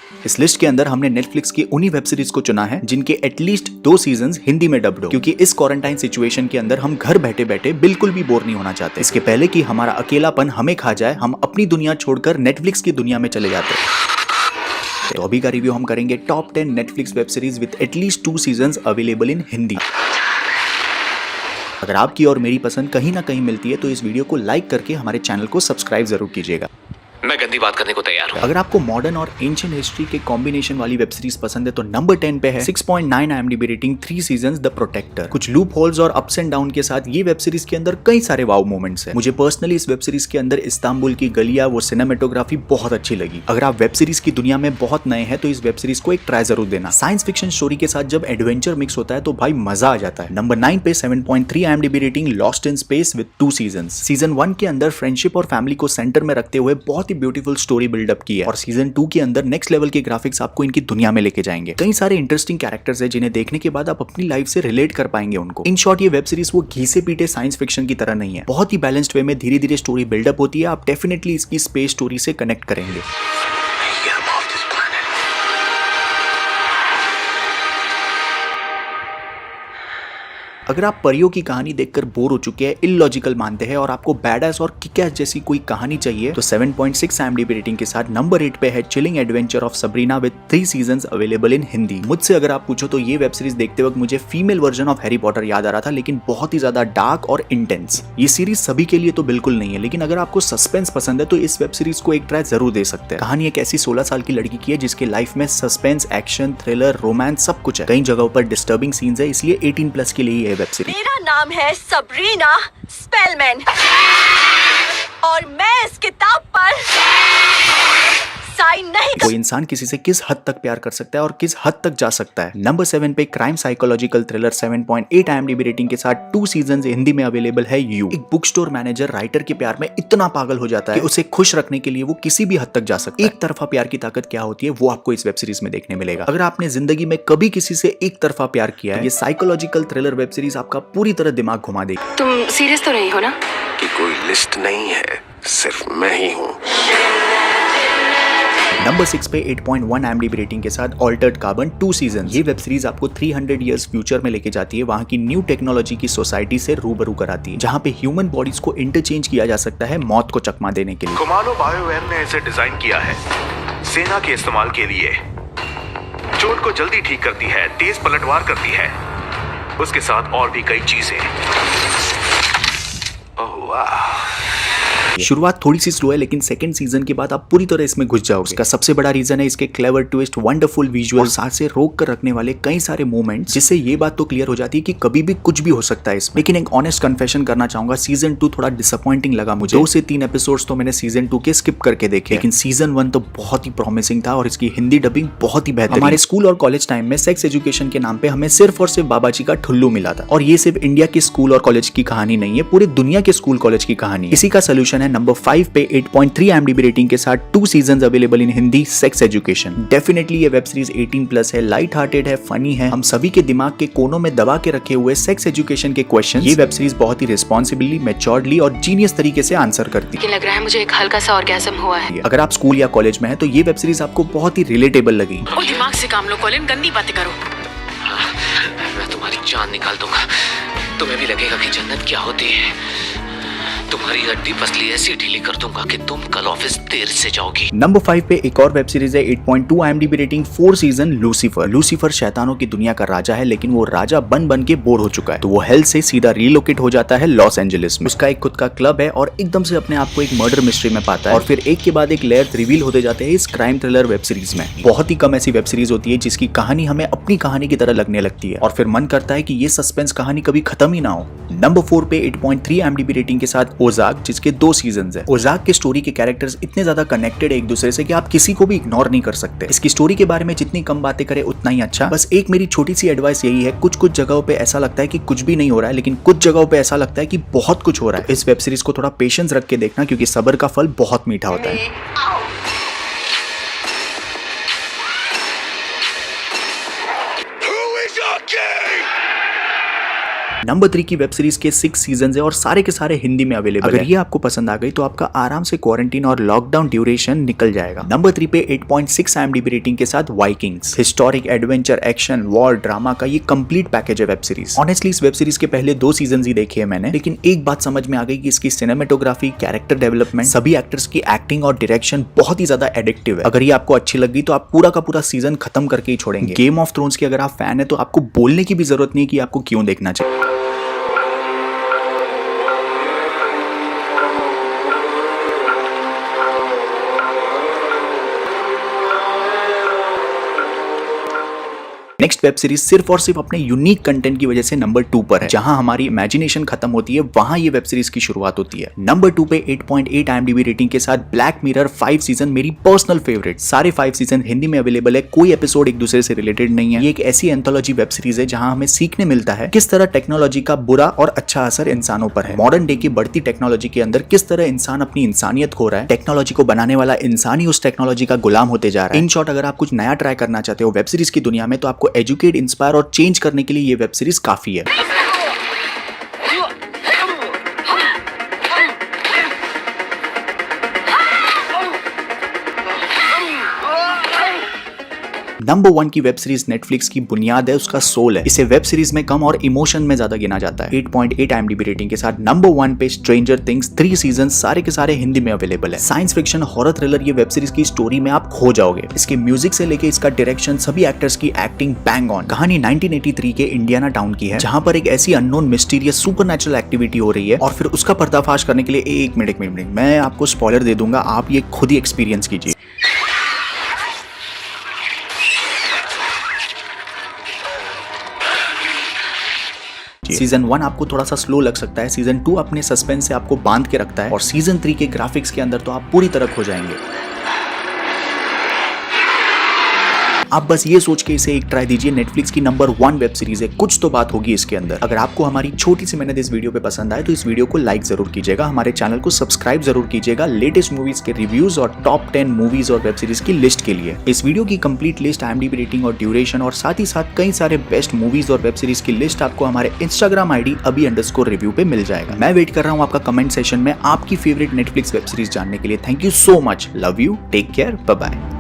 इस लिस्ट के अंदर हमने नेटफ्लिक्स की उन्हीं वेब सीरीज को चुना है जिनके एटलीस्ट 2 सीजन्स हिंदी में डब्ड हो, क्योंकि इस क्वारंटाइन सिचुएशन के अंदर हम घर बैठे बैठे बिल्कुल भी बोर नहीं होना चाहते। इसके पहले कि हमारा अकेलापन हमें खा जाए, हम अपनी दुनिया छोड़कर नेटफ्लिक्स की दुनिया में चले जाते हैं। तो अभी का रिव्यू हम करेंगे top 10 Netflix web series with at least 2 seasons available in Hindi. अगर आपकी और मेरी पसंद कहीं ना कहीं मिलती है तो इस वीडियो को लाइक करके हमारे चैनल को सब्सक्राइब जरूर कीजिएगा। मैं गंदी बात करने को तैयार हूँ। अगर आपको मॉडर्न और एंशिएंट हिस्ट्री के कॉम्बिनेशन वाली वेब सीरीज पसंद है तो नंबर 10 पे है 6.9 IMDb rating 3 seasons the protector. कुछ लूप होल्स और अप्स एंड डाउन के साथ ये वेब सीरीज के अंदर कई सारे वाव मोमेंट्स हैं। मुझे पर्सनली इस वेब सीरीज के अंदर इस्तांबुल की गलियां, वो सिनेमेटोग्राफी बहुत अच्छी लगी। अगर आप वेब सीरीज की दुनिया में बहुत नए हैं तो इस वेब सीरीज को एक ट्राई जरूर देना। साइंस फिक्शन स्टोरी के साथ जब एडवेंचर मिक्स होता है तो भाई मजा आ जाता है। नंबर 9 पे 7.3 IMDb rating lost in space with 2 seasons. Season 1 के अंदर फ्रेंडशिप और फैमिली को सेंटर में रखते हुए बहुत ही ब्यूटीफुल स्टोरी बिल्डअप की है और सीजन 2 के अंदर नेक्स्ट लेवल के ग्राफिक्स आपको इनकी दुनिया में लेके जाएंगे। कई सारे इंटरेस्टिंग कैरेक्टर्स हैं जिन्हें देखने के बाद आप अपनी लाइफ से रिलेट कर पाएंगे उनको। इन शॉर्ट ये वेब सीरीज वो घी से पीटे साइंस फिक्शन की तरह नहीं है, बहुत ही बैलेंस्ड वे में धीरे धीरे स्टोरी बिल्डअप होती है। आप डेफिनेटली इसकी स्पेस स्टोरी से कनेक्ट करेंगे। अगर आप परियों की कहानी देखकर बोर हो चुके हैं, इलॉजिकल मानते हैं और आपको बैडएस और किक-एस जैसी कोई कहानी चाहिए तो 7.6 IMDb रेटिंग के साथ नंबर 8 पे है chilling adventure of Sabrina with 3 seasons available in Hindi. मुझसे अगर आप पूछो तो ये वेब सीरीज देखते वक्त मुझे female version of Harry Potter याद आ रहा था, लेकिन बहुत ही ज्यादा डार्क और इंटेंस। ये सीरीज सभी के लिए तो बिल्कुल नहीं है, लेकिन अगर आपको सस्पेंस पसंद है तो इस वेब सीरीज को एक ट्राई जरूर दे सकते हैं। कहानी एक ऐसी 16 साल की लड़की की है जिसके लाइफ में सस्पेंस, एक्शन, थ्रिलर, रोमांस सब कुछ है। कई जगहों पर डिस्टर्बिंग सीन्स है, इसलिए 18+ के लिए वेब सीरीज। मेरा नाम है सबरीना स्पेलमैन और मैं इस किताब पर साइन नहीं कर। कोई इंसान किसी से किस हद तक प्यार कर सकता है और किस हद तक जा सकता है। नंबर 7 पे crime psychological thriller 7.8 IMDb rating के साथ 2 सीजन्स हिंदी में अवेलेबल है यू। एक बुक स्टोर मैनेजर राइटर के प्यार में इतना पागल हो जाता है कि उसे खुश रखने के लिए वो किसी भी हद तक जा सकता है। एक तरफा प्यार की ताकत क्या होती है वो आपको इस वेब सीरीज में देखने मिलेगा। अगर आपने जिंदगी में कभी किसी से एक तरफा प्यार किया है, ये साइकोलॉजिकल थ्रिलर वेब सीरीज आपका पूरी तरह दिमाग घुमा देगी। तुम सीरियस तो नहीं हो ना? कि कोई लिस्ट नहीं है, सिर्फ मैं ही हूँ। नंबर 6 पे 8.1 IMDb रेटिंग के साथ ऑल्टर्ड कार्बन 2 सीजन। ये वेब सीरीज आपको 300 इयर्स फ्यूचर में लेके जाती है, वहां की न्यू टेक्नोलॉजी की सोसाइटी से रूबरू कराती है, जहां पे ह्यूमन बॉडीज को इंटरचेंज किया जा सकता है मौत को चकमा देने के लिए। कुमानो बायोवेयर ने इसे डिजाइन किया है सेना के इस्तेमाल के लिए। चोट को जल्दी ठीक करती है, तेज पलटवार करती है, उसके साथ और भी कई चीजें। ओह वाह। शुरुआत थोड़ी सी स्लो है, लेकिन सेकंड सीजन के बाद आप पूरी तरह इसमें घुस जाओगे। इसका सबसे बड़ा रीजन है इसके क्लेवर ट्विस्ट, वंडरफुल विजुअल और साथ से रोक कर रखने वाले कई सारे मोमेंट्स, जिससे ये बात तो क्लियर हो जाती है कि कभी भी कुछ भी हो सकता है इसमें। लेकिन एक ऑनेस्ट कन्फेशन करना चाहूंगा, सीजन 2 थोड़ा डिसअपॉइंटिंग लगा मुझे। 2 से 3 एपिसोड्स तो मैंने सीजन 2 के स्किप करके देखे, लेकिन सीजन 1 तो बहुत ही प्रॉमिसिंग था और इसकी हिंदी डबिंग बहुत ही बेहतर। हमारे स्कूल और कॉलेज टाइम में सेक्स एजुकेशन के नाम पे हमें सिर्फ और सिर्फ बाबाजी का ठुल्लू मिला था, और ये सिर्फ इंडिया के स्कूल और कॉलेज की कहानी नहीं है, पूरी दुनिया के स्कूल कॉलेज की कहानी। इसी का सोल्यूशन है नंबर 5 पे 8.3 IMDb रेटिंग के साथ 2 seasons available in Hindi, sex education. Definitely ये वेब सीरीज 18+ है, लाइट हार्टेड है, फनी है, हम सभी के दिमाग के कोनों में दबा के रखे हुए सेक्स एजुकेशन के क्वेश्चंस ये वेब सीरीज बहुत ही रिस्पॉन्सिबली, मैच्योर्डली और जीनियस तरीके से आंसर करती है। लग रहा है मुझे एक हल्का सा ऑर्गेज़म हुआ है। अगर आप स्कूल या कॉलेज में हैं तो ये वेब सीरीज आपको बहुत ही रिलेटेबल लगी। और दिमाग से काम लो कॉलिन, गंदी बातें करो। मैं तुम्हारी जान निकाल दूंगा, तुम्हें भी लगेगा कि जन्नत क्या होती है। तुम्हारी हड्डी पसली ऐसी ढीली कर दूंगा कि तुम कल ऑफिस देर से जाओगी। नंबर 5 पे एक और वेब सीरीज है 8.2 IMDb rating 4 season Lucifer. Lucifer शैतानों की दुनिया का राजा है, लेकिन वो राजा बन बन के बोर हो चुका है, तो वो हेल से सीधा रिलोकेट हो जाता है लॉस एंजलिस में। उसका एक खुद का क्लब है और एकदम से अपने आप को एक मर्डर मिस्ट्री में पाता है, और फिर एक के बाद एक लेयर्स रिवील होते जाते हैं इस क्राइम थ्रिलर वेब सीरीज में। बहुत ही कम ऐसी वेब सीरीज होती है जिसकी कहानी हमें अपनी कहानी की तरह लगने लगती है और फिर मन करता है कि ये सस्पेंस कहानी कभी खत्म ही ना हो। नंबर 4 पे 8.3 IMDb रेटिंग के साथ ओजाक, जिसके 2 सीजन्स है। ओजाक के स्टोरी के कैरेक्टर्स इतने ज्यादा कनेक्टेड है एक दूसरे से कि आप किसी को भी इग्नोर नहीं कर सकते। इसकी स्टोरी के बारे में जितनी कम बातें करें उतना ही अच्छा। बस एक मेरी छोटी सी एडवाइस यही है, कुछ कुछ जगहों पे ऐसा लगता है कि कुछ भी नहीं हो रहा है, लेकिन कुछ जगहों पे ऐसा लगता है कि बहुत कुछ हो रहा है। इस वेब सीरीज को थोड़ा पेशेंस रख के देखना, क्योंकि सब्र का फल बहुत मीठा होता है। नंबर 3 की वेब सीरीज के 6 सीजन है और सारे के सारे हिंदी में अवेलेबल है। अगर ये आपको पसंद आ गई तो आपका आराम से क्वारंटीन और लॉकडाउन ड्यूरेशन निकल जाएगा। नंबर 3 पे 8.6 IMDb रेटिंग के साथ Vikings, historic adventure action war drama का ये कंप्लीट पैकेज है वेब सीरीज। ऑनेस्टली इस वेब सीरीज के पहले 2 सीजन ही देखे हैं मैंने, लेकिन एक बात समझ में आ गई कि इसकी सिनेमेटोग्राफी, कैरेक्टर डेवलपमेंट, सभी एक्टर्स की एक्टिंग और डायरेक्शन बहुत ही ज्यादा एडिक्टिव है। अगर ये आपको अच्छी लगी तो आप पूरा का पूरा सीजन खत्म करके ही छोड़ेंगे। गेम ऑफ थ्रोन्स के अगर आप फैन है तो आपको बोलने की भी जरूरत नहीं कि आपको क्यों देखना चाहिए। नेक्स्ट वेब सीरीज सिर्फ और सिर्फ अपने यूनिक कंटेंट की वजह से नंबर 2 पर है। जहां हमारी इमेजिनेशन खत्म होती है वहां ये वेब सीरीज की शुरुआत होती है। नंबर 2 पे 8.8 IMDb रेटिंग के साथ ब्लैक मिरर 5 सीजन मेरी पर्सनल फेवरेट। सारे 5 सीजन हिंदी में अवेलेबल है, कोई एपिसोड एक दूसरे से रिलेटेड नहीं है। ये एक ऐसी एंथोलॉजी वेब सीरीज है जहां हमें सीखने मिलता है किस तरह टेक्नोलॉजी का बुरा और अच्छा असर इंसानों पर है। मॉडर्न डे की बढ़ती टेक्नोलॉजी के अंदर किस तरह इंसान अपनी इंसानियत खो रहा है, टेक्नोलॉजी को बनाने वाला इंसान ही उस टेक्नोलॉजी का गुलाम होते जा रहा है। इन शॉर्ट, अगर आप कुछ नया ट्राई करना चाहते हो वेब सीरीज की दुनिया में तो आपको एजुकेट, इंस्पायर और चेंज करने के लिए ये वेब सीरीज काफी है। नंबर 1 की वेब सीरीज नेटफ्लिक्स की बुनियाद है, उसका सोल है। इसे वेब सीरीज में कम और इमोशन में ज्यादा गिना जाता है। 8.8 IMDb रेटिंग के साथ नंबर 1 पे स्ट्रेंजर थिंग्स 3 सीजन सारे के सारे हिंदी में अवेलेबल है। साइंस फिक्शन हॉरर थ्रिलर ये वेब सीरीज की स्टोरी में आप खो जाओगे। इसके म्यूजिक से लेके इसका डायरेक्शन, सभी एक्टर्स की एक्टिंग बैंग ऑन। कहानी 1983 के इंडियाना टाउन की है, जहां पर एक ऐसी अननोन मिस्टीरियस सुपरनैचुरल एक्टिविटी हो रही है और फिर उसका पर्दाफाश करने के लिए एक मिनट मैं आपको स्पॉइलर दे दूंगा, आप ये खुद ही एक्सपीरियंस कीजिए। सीजन 1 आपको थोड़ा सा स्लो लग सकता है, सीजन 2 अपने सस्पेंस से आपको बांध के रखता है और सीजन 3 के ग्राफिक्स के अंदर तो आप पूरी तरह खो जाएंगे। आप बस ये सोच के इसे एक ट्राई दीजिए, नेटफ्लिक्स की नंबर 1 वेब सीरीज है, कुछ तो बात होगी इसके अंदर। अगर आपको हमारी छोटी सी मेहनत इस वीडियो पे पसंद आए तो इस वीडियो को लाइक जरूर कीजिएगा, हमारे चैनल को सब्सक्राइब जरूर कीजिएगा लेटेस्ट मूवीज के रिव्यूज और टॉप 10 मूवीज और वेब सीरीज की लिस्ट के लिए। इस वीडियो की कंप्लीट लिस्ट, IMDb रेटिंग और ड्यूरेशन और साथ ही साथ कई सारे बेस्ट मूवीज और वेब सीरीज की लिस्ट आपको हमारे इंस्टाग्राम ID @review पे मिल जाएगा। मैं वेट कर रहा हूँ आपका कमेंट सेशन में आपकी फेवरेट नेटफ्लिक्स वेब सीरीज जानने के लिए। Thank you so much, love you, take care, bye bye.